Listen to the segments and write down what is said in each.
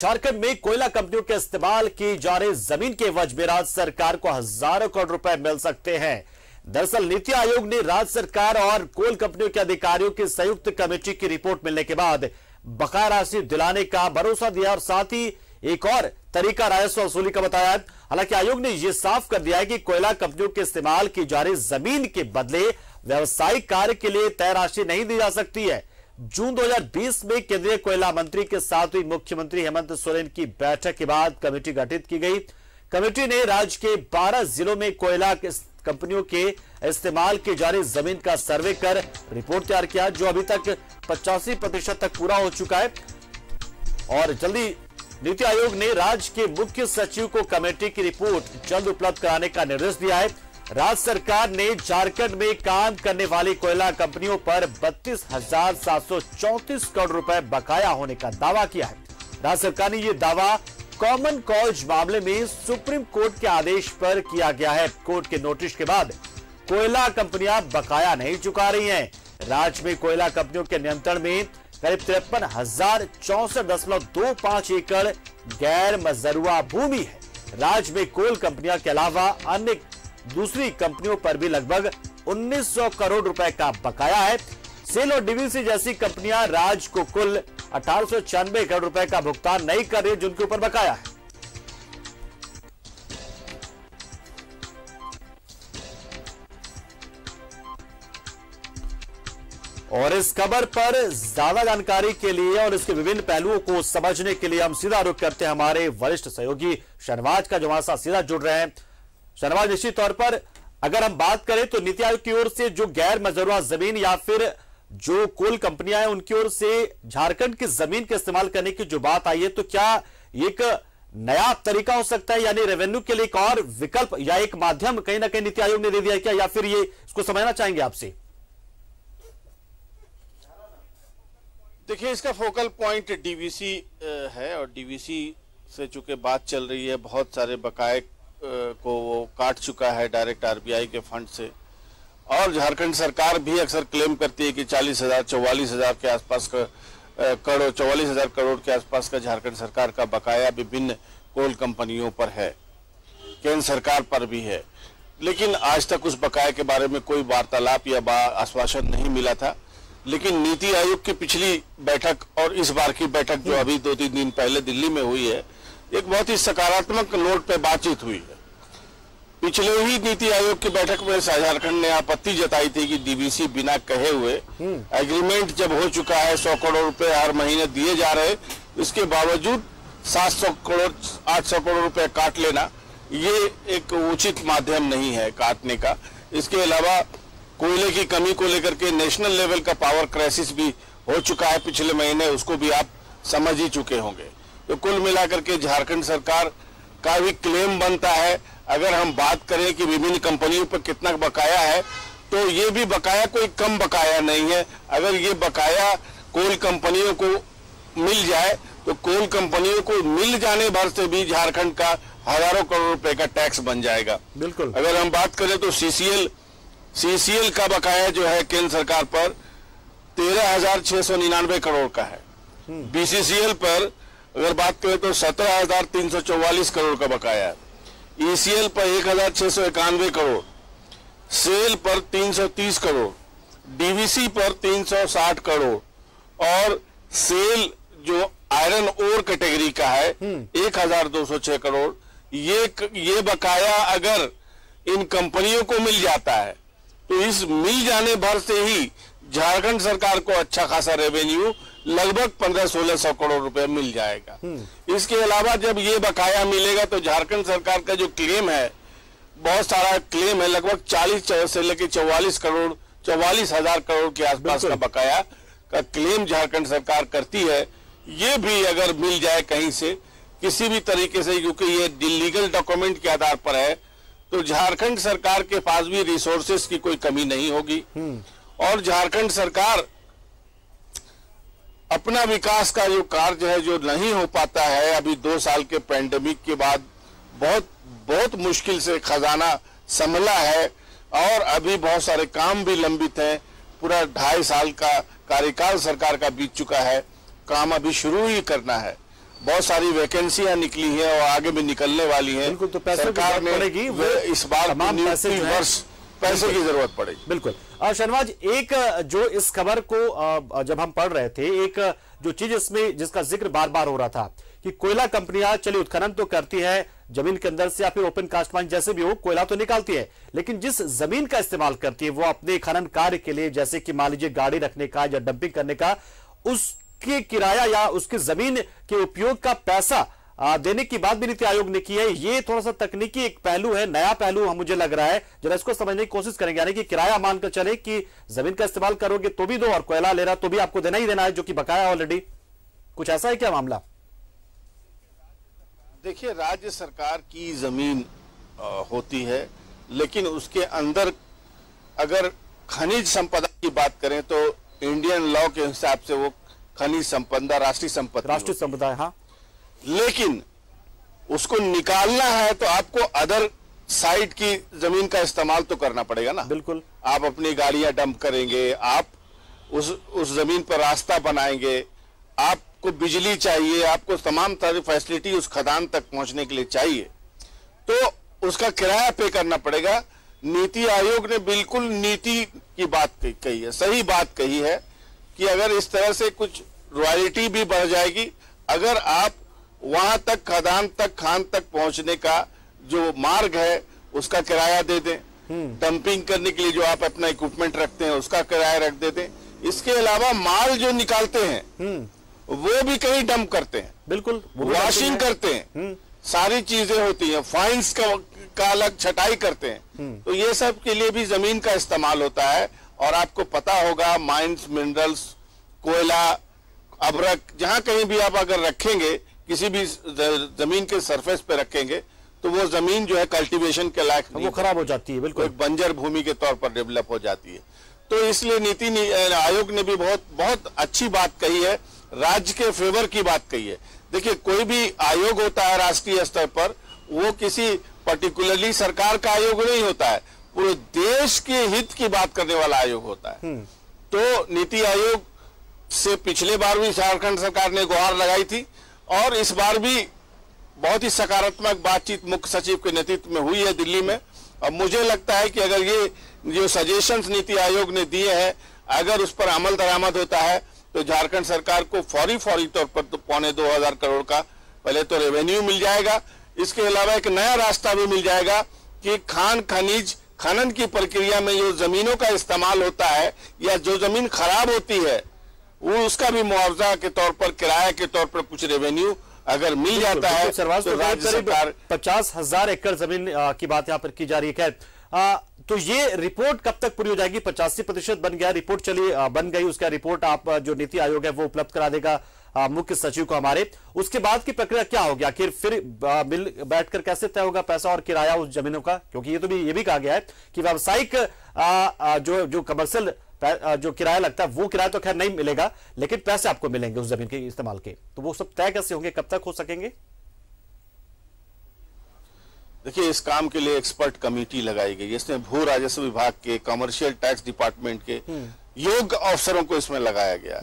झारखंड में कोयला कंपनियों के इस्तेमाल की जा रही जमीन के एवज में राज्य सरकार को हजारों करोड़ रुपए मिल सकते हैं। दरअसल नीति आयोग ने राज्य सरकार और कोल कंपनियों के अधिकारियों की संयुक्त कमेटी की रिपोर्ट मिलने के बाद बकाया राशि दिलाने का भरोसा दिया और साथ ही एक और तरीका राजस्व वसूली का बताया। हालांकि आयोग ने यह साफ कर दिया है कि कोयला कंपनियों के इस्तेमाल की जा रही जमीन के बदले व्यवसायिक कार्य के लिए तय राशि नहीं दी जा सकती है। जून 2020 में केंद्रीय कोयला मंत्री के साथ हुई मुख्यमंत्री हेमंत सोरेन की बैठक के बाद कमेटी गठित की गई। कमेटी ने राज्य के 12 जिलों में कोयला कंपनियों के इस्तेमाल की जा रही जमीन का सर्वे कर रिपोर्ट तैयार किया, जो अभी तक 85% तक पूरा हो चुका है। और जल्दी नीति आयोग ने राज्य के मुख्य सचिव को कमेटी की रिपोर्ट जल्द उपलब्ध कराने का निर्देश दिया है। राज्य सरकार ने झारखंड में काम करने वाली कोयला कंपनियों पर 32,734 करोड़ रुपए बकाया होने का दावा किया है। राज्य सरकार ने यह दावा कॉमन कॉज मामले में सुप्रीम कोर्ट के आदेश पर किया गया है। कोर्ट के नोटिस के बाद कोयला कंपनियां बकाया नहीं चुका रही हैं। राज्य में कोयला कंपनियों के नियंत्रण में करीब 53,064.25 एकड़ गैर मजरूआ भूमि है। राज्य में कोल कंपनियां के अलावा अन्य दूसरी कंपनियों पर भी लगभग 1900 करोड़ रुपए का बकाया है। सेल और डीवीसी जैसी कंपनियां राज्य को कुल 1896 करोड़ रुपए का भुगतान नहीं कर रही, जिनके ऊपर बकाया है। और इस खबर पर ज्यादा जानकारी के लिए और इसके विभिन्न पहलुओं को समझने के लिए हम सीधा रुख करते हैं हमारे वरिष्ठ सहयोगी शहनवाज का, जो हमारे साथ सीधा जुड़ रहे हैं। शहनवाज, निश्चित तौर पर अगर हम बात करें तो नीति आयोग की ओर से जो गैर मजरूआ जमीन या फिर जो कोल कंपनियां हैं उनकी ओर से झारखंड की जमीन का इस्तेमाल करने की जो बात आई है, तो क्या एक नया तरीका हो सकता है, यानी रेवेन्यू के लिए एक और विकल्प या एक माध्यम कहीं ना कहीं नीति आयोग ने दे दिया क्या, या फिर ये इसको समझना चाहेंगे आपसे? देखिए, इसका फोकल पॉइंट डीवीसी है और डीवीसी से चूंकि बात चल रही है, बहुत सारे बकाये को वो काट चुका है डायरेक्ट आरबीआई के फंड से। और झारखंड सरकार भी अक्सर क्लेम करती है कि 44,000 के आसपास का करोड़ 44,000 करोड़ के आसपास का झारखंड सरकार का बकाया विभिन्न कोल कंपनियों पर है, केंद्र सरकार पर भी है। लेकिन आज तक उस बकाये के बारे में कोई वार्तालाप या आश्वासन नहीं मिला था। लेकिन नीति आयोग की पिछली बैठक और इस बार की बैठक जो अभी 2-3 दिन पहले दिल्ली में हुई है, एक बहुत ही सकारात्मक नोट पे बातचीत हुई है। पिछले ही नीति आयोग की बैठक में झारखंड ने आपत्ति जताई थी कि डीवीसी बिना कहे हुए एग्रीमेंट जब हो चुका है 100 करोड़ रुपए हर महीने दिए जा रहे, इसके बावजूद 700 करोड़ 800 करोड़ रुपए काट लेना ये एक उचित माध्यम नहीं है काटने का। इसके अलावा कोयले की कमी को लेकर के नेशनल लेवल का पावर क्राइसिस भी हो चुका है पिछले महीने, उसको भी आप समझ ही चुके होंगे। तो कुल मिलाकर के झारखंड सरकार का भी क्लेम बनता है। अगर हम बात करें कि विभिन्न कंपनियों पर कितना बकाया है, तो ये भी बकाया कोई कम बकाया नहीं है। अगर ये बकाया कोल कंपनियों को मिल जाए तो कोल कंपनियों को मिल जाने भर से भी झारखंड का हजारों करोड़ रुपए का टैक्स बन जाएगा। बिल्कुल। अगर हम बात करें तो सीसीएल का बकाया जो है केंद्र सरकार पर 13,699 करोड़ का है। बीसीसीएल पर अगर बात करें तो 17,344 करोड़ का बकाया है। ईसीएल पर 1,691 करोड़, सेल पर 330 करोड़, डीवीसी पर 360 करोड़ और सेल जो आयरन ओर कैटेगरी का है 1,206 करोड़। ये बकाया अगर इन कंपनियों को मिल जाता है तो इस मिल जाने भर से ही झारखंड सरकार को अच्छा खासा रेवेन्यू लगभग 1500-1600 करोड़ रुपए मिल जाएगा। इसके अलावा जब ये बकाया मिलेगा तो झारखंड सरकार का जो क्लेम है, बहुत सारा क्लेम है, लगभग 40 से लेकर 44,000 करोड़ के आसपास का बकाया का क्लेम झारखंड सरकार करती है। ये भी अगर मिल जाए कहीं से किसी भी तरीके से, क्योंकि ये लीगल डॉक्यूमेंट के आधार पर है, तो झारखंड सरकार के पास भी रिसोर्सेस की कोई कमी नहीं होगी और झारखंड सरकार अपना विकास का जो कार्य है जो नहीं हो पाता है, अभी 2 साल के पैंडेमिक के बाद बहुत मुश्किल से खजाना संभला है और अभी बहुत सारे काम भी लंबित हैं। पूरा 2.5 साल का कार्यकाल सरकार का बीत चुका है, काम अभी शुरू ही करना है। बहुत सारी वैकेंसियां निकली हैं और आगे भी निकलने वाली हैं। बिल्कुल, तो पैसे सरकार ने पड़ेगी, वो इस बार तमाम पैसे जो वर्ष पैसे की जरूरत पड़ेगी। बिल्कुल। शहनवाज, एक जो इस खबर को जब हम पढ़ रहे थे, एक जो चीज इसमें जिसका जिक्र बार बार हो रहा था कि कोयला कंपनियां चलिए उत्खनन तो करती है जमीन के अंदर से या फिर ओपन कास्ट माइन जैसे भी हो, कोयला तो निकालती है, लेकिन जिस जमीन का इस्तेमाल करती है वो अपने खनन कार्य के लिए, जैसे कि मान लीजिए गाड़ी रखने का या डंपिंग करने का, उसके किराया या उसकी जमीन के उपयोग का पैसा देने की बात भी नीति आयोग ने की है। ये थोड़ा सा तकनीकी एक पहलू है, नया पहलू मुझे लग रहा है, जरा इसको समझने की कोशिश करेंगे। यानी कि किराया मानकर चले कि जमीन का इस्तेमाल करोगे तो भी दो और कोयला ले रहा तो भी आपको देना ही देना है, जो कि बकाया ऑलरेडी। कुछ ऐसा है क्या मामला? देखिए, राज्य सरकार की जमीन होती है, लेकिन उसके अंदर अगर खनिज संपदा की बात करें तो इंडियन लॉ के हिसाब से वो खनिज संपदा राष्ट्रीय संपदा है। हाँ, लेकिन उसको निकालना है तो आपको अदर साइड की जमीन का इस्तेमाल तो करना पड़ेगा ना। बिल्कुल, आप अपनी गाड़ियां डंप करेंगे, आप उस जमीन पर रास्ता बनाएंगे, आपको बिजली चाहिए, आपको तमाम तरह की फैसिलिटी उस खदान तक पहुंचने के लिए चाहिए, तो उसका किराया पे करना पड़ेगा। नीति आयोग ने बिल्कुल नीति की बात कही है, सही बात कही है कि अगर इस तरह से कुछ रॉयल्टी भी बढ़ जाएगी, अगर आप वहां तक खदान तक खान तक पहुंचने का जो मार्ग है उसका किराया दे दें, डंपिंग करने के लिए जो आप अपना इक्विपमेंट रखते हैं उसका किराया रख देते हैं। इसके अलावा माल जो निकालते हैं वो भी कहीं डंप करते हैं, बिल्कुल वॉशिंग करते हैं, सारी चीजें होती हैं, फाइन्स का अलग छटाई करते हैं, तो ये सब के लिए भी जमीन का इस्तेमाल होता है। और आपको पता होगा माइंस, मिनरल्स, कोयला, अभ्रक, जहां कहीं भी आप अगर रखेंगे, किसी भी जमीन के सरफेस पे रखेंगे तो वो जमीन जो है कल्टीवेशन के लायक नहीं, वो खराब हो जाती है, बिल्कुल एक बंजर भूमि के तौर पर डेवलप हो जाती है। तो इसलिए नीति आयोग ने भी बहुत अच्छी बात कही है, राज्य के फेवर की बात कही है। देखिए, कोई भी आयोग होता है राष्ट्रीय स्तर पर, वो किसी पर्टिकुलरली सरकार का आयोग नहीं होता है, पूरे देश के हित की बात करने वाला आयोग होता है। तो नीति आयोग से पिछले बार भी झारखंड सरकार ने गुहार लगाई थी और इस बार भी बहुत ही सकारात्मक बातचीत मुख्य सचिव के नेतृत्व में हुई है दिल्ली में। अब मुझे लगता है कि अगर ये जो सजेशंस नीति आयोग ने दिए हैं, अगर उस पर अमल दरामद होता है तो झारखंड सरकार को फौरी तौर पर तो 2,2500 करोड़ का पहले तो रेवेन्यू मिल जाएगा। इसके अलावा एक नया रास्ता भी मिल जाएगा कि खनिज खनन की प्रक्रिया में जो जमीनों का इस्तेमाल होता है या जो जमीन खराब होती है वो उसका भी मुआवजा के तौर पर, किराया के तौर पर कुछ रेवेन्यू अगर मिल जाता है तो राज्य सरकार 50,000 एकड़ जमीन की बात यहाँ पर की जा रही है। तो ये रिपोर्ट कब तक पूरी हो जाएगी? 85% बन गया, रिपोर्ट चलिए बन गई, उसका रिपोर्ट आप जो नीति आयोग है वो उपलब्ध करा देगा मुख्य सचिव को हमारे। उसके बाद की प्रक्रिया क्या होगी? आखिर फिर मिल बैठकर कैसे तय होगा पैसा और किराया उस जमीनों का? क्योंकि ये भी कहा गया है कि व्यावसायिक जो कमर्शियल जो किराया लगता है वो किराया तो खैर नहीं मिलेगा, लेकिन पैसे आपको मिलेंगे उस जमीन के इस्तेमाल के। तो वो सब तय कैसे होंगे, कब तक हो सकेंगे? देखिए, इस काम के लिए एक्सपर्ट कमेटी लगाई गई है, इसमें भू राजस्व विभाग के, कमर्शियल टैक्स डिपार्टमेंट के योग्य अफसरों को इसमें लगाया गया।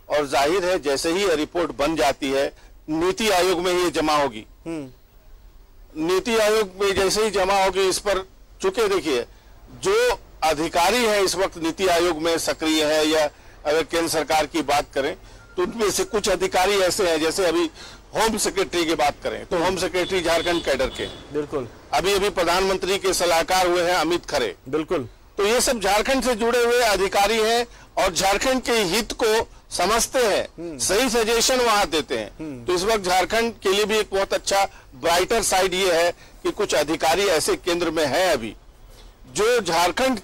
और जाहिर है जैसे ही रिपोर्ट बन जाती है नीति आयोग में ये जमा होगी। नीति आयोग में जैसे ही जमा होगी इस पर, चूंकि देखिए जो अधिकारी है इस वक्त नीति आयोग में सक्रिय है, या अगर केंद्र सरकार की बात करें तो उनमें से कुछ अधिकारी ऐसे हैं, जैसे अभी होम सेक्रेटरी की बात करें तो होम सेक्रेटरी झारखंड कैडर के, बिल्कुल अभी प्रधानमंत्री के सलाहकार हुए हैं अमित खरे, बिल्कुल। तो ये सब झारखंड से जुड़े हुए अधिकारी हैं और झारखंड के हित को समझते हैं, सही सजेशन वहां देते हैं। तो इस वक्त झारखंड के लिए भी एक बहुत अच्छा ब्राइटर साइड ये है कि कुछ अधिकारी ऐसे केंद्र में हैं अभी जो झारखंड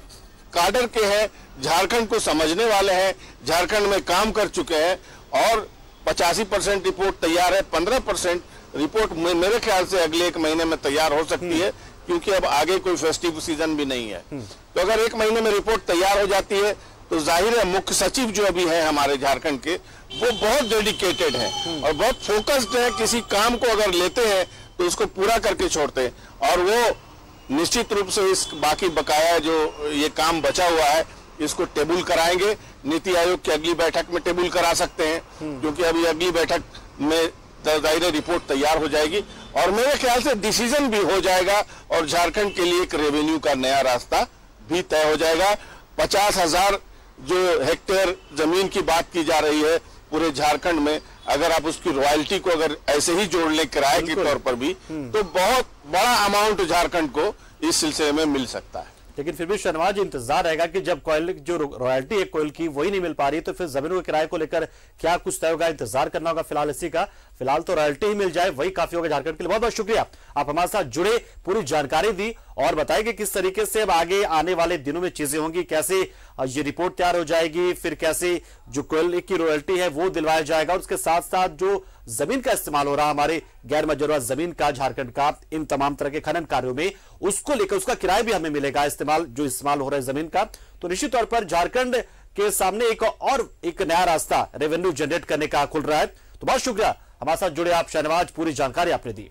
काडर के हैं, झारखंड को समझने वाले हैं, झारखंड में काम कर चुके हैं और 85% रिपोर्ट तैयार है। 15% रिपोर्ट मेरे ख्याल से अगले 1 महीने में तैयार हो सकती है, क्योंकि अब आगे कोई फेस्टिव सीजन भी नहीं है। तो अगर 1 महीने में रिपोर्ट तैयार हो जाती है तो जाहिर है मुख्य सचिव जो अभी है हमारे झारखंड के, वो बहुत डेडिकेटेड हैं और बहुत फोकस्ड है। किसी काम को अगर लेते हैं तो उसको पूरा करके छोड़ते हैं, और वो निश्चित रूप से इस बाकी बकाया जो ये काम बचा हुआ है इसको टेबल कराएंगे। नीति आयोग की अगली बैठक में टेबल करा सकते हैं, क्योंकि अभी अगली बैठक में दायरे रिपोर्ट तैयार हो जाएगी और मेरे ख्याल से डिसीजन भी हो जाएगा और झारखंड के लिए एक रेवेन्यू का नया रास्ता भी तय हो जाएगा। 50,000 जो हेक्टेयर जमीन की बात की जा रही है पूरे झारखंड में, अगर आप उसकी रॉयल्टी को अगर ऐसे ही जोड़ लें किराए के तौर पर भी, तो बहुत बड़ा अमाउंट झारखंड को इस सिलसिले में मिल सकता है। लेकिन फिर भी शहनवाज इंतजार रहेगा कि जब कोयल जो रॉयल्टी है कोयल की वही नहीं मिल पा रही तो फिर जमीनों के किराए को लेकर क्या कुछ तय होगा, इंतजार करना होगा फिलहाल इसी का। फिलहाल तो रॉयल्टी ही मिल जाए वही काफी होगा झारखंड के लिए। बहुत बहुत शुक्रिया, आप हमारे साथ जुड़े, पूरी जानकारी दी और बताएं कि किस तरीके से अब आगे आने वाले दिनों में चीजें होंगी, कैसे ये रिपोर्ट तैयार हो जाएगी, फिर कैसे जो कोयल की रॉयल्टी है वो दिलवाया जाएगा और उसके साथ साथ जो जमीन का इस्तेमाल हो रहा हमारे गैर मजरूआ जमीन का झारखंड का इन तमाम तरह के खनन कार्यों में, उसको लेकर उसका किराया भी हमें मिलेगा, इस्तेमाल हो रहा है जमीन का। तो निश्चित तौर पर झारखंड के सामने एक नया रास्ता रेवेन्यू जनरेट करने का खुल रहा है। तो बहुत शुक्रिया हमारे साथ जुड़े आप शहनवाज, पूरी जानकारी आपने दी।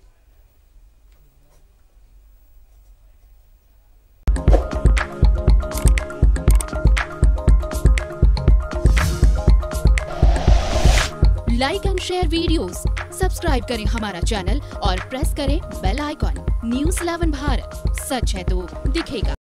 Like and share videos, subscribe करें हमारा चैनल और प्रेस करें बेल आइकॉन। न्यूज़ 11 भारत, सच है तो दिखेगा।